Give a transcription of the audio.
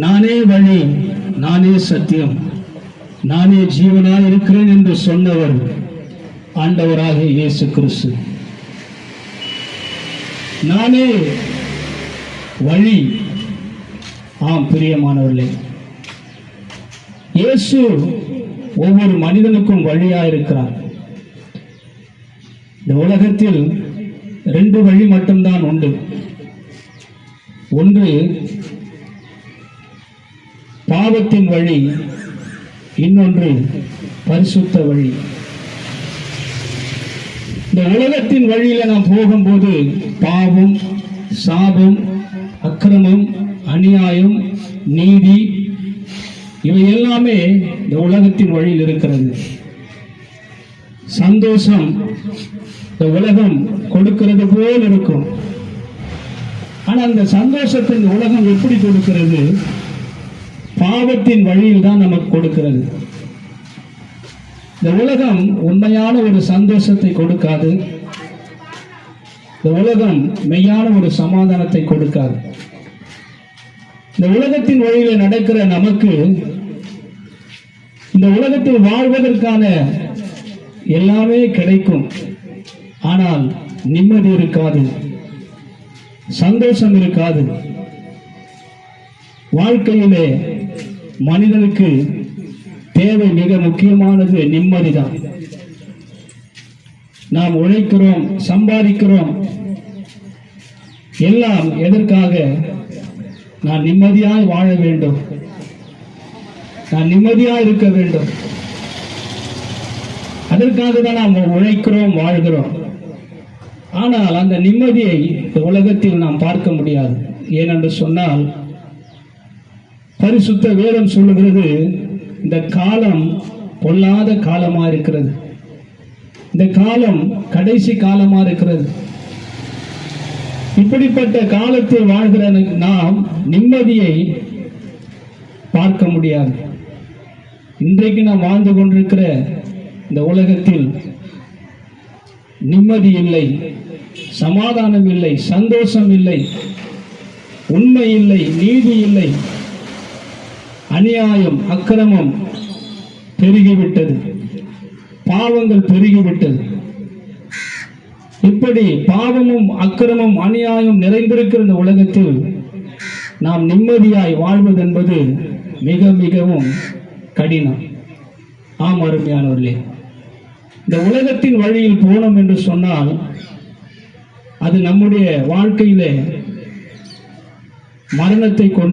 நானே வழி, நானே சத்தியம், நானே ஜீவனாய் இருக்கிறேன் என்று சொன்னவர் ஆண்டவராக இயேசு கிறிஸ்து. நானே வழி. ஆம் பிரியமானவர்களே, இயேசு ஒவ்வொரு மனிதனுக்கும் வழியாயிருக்கிறார். இந்த உலகத்தில் 2 வழி மட்டும்தான் உண்டு. ஒன்று பாவத்தின் வழி, இன்னொன்று பரிசுத்த வழி. இந்த உலகத்தின் வழியில நாம் போகும்போது பாவம், சாபம், அக்கிரமம், அநியாயம், நீதி இவை எல்லாமே இந்த உலகத்தின் வழியில் இருக்கிறது. சந்தோஷம் இந்த உலகம் கொடுக்கிறது போல் இருக்கும். ஆனா அந்த சந்தோஷத்தை இந்த உலகம் எப்படி கொடுக்கிறது? பாவத்தின் வழியில் தான் நமக்கு கொடுக்கிறது. இந்த உலகம் உண்மையான ஒரு சந்தோஷத்தை கொடுக்காது. இந்த உலகம் மெய்யான ஒரு சமாதானத்தை கொடுக்காது. இந்த உலகத்தின் வழியில நடக்கிற நமக்கு இந்த உலகத்தில் வாழ்வதற்கான எல்லாமே கிடைக்கும். ஆனால் நிம்மதி இருக்காது, சந்தோஷம் இருக்காது. வாழ்க்கையிலே மனிதனுக்கு தேவை மிக முக்கியமானது நிம்மதிதான். நாம் உழைக்கிறோம், சம்பாதிக்கிறோம், எல்லாம் எதற்காக? நான் நிம்மதியாய் வாழ வேண்டும், நான் நிம்மதியாய் இருக்க வேண்டும். அதற்காக தான் நாம் உழைக்கிறோம், வாழ்கிறோம். ஆனால் அந்த நிம்மதியை இந்த உலகத்தில் நாம் பார்க்க முடியாது. ஏனென்று சொன்னால் பரிசுத்த வேதம் சொல்லுகிறது, இந்த காலம் பொல்லாத காலமா இருக்கிறது, இந்த காலம் கடைசி காலமா இருக்கிறது. இப்படிப்பட்ட காலத்தில் வாழ்கிற நாம் நிம்மதியை பார்க்க முடியாது. இன்றைக்கு நாம் வாழ்ந்து கொண்டிருக்கிற இந்த உலகத்தில் நிம்மதி இல்லை, சமாதானம் இல்லை, சந்தோஷம் இல்லை, உண்மை இல்லை, நீதி இல்லை, அநியாயம், அக்கிரமம் பெருகிவிட்டது, பாவங்கள் பெருகிவிட்டது. இப்படி பாவமும் அக்கிரமும் அநியாயம் நிறைந்திருக்கிற இந்த உலகத்தில் நாம் நிம்மதியாய் வாழ்வது என்பது மிக மிகவும் கடினம். ஆம் அருமையானவர்களே, இந்த உலகத்தின் வழியில் போனோம் என்று சொன்னால் அது நம்முடைய வாழ்க்கையிலே மரணத்தை கொண்டு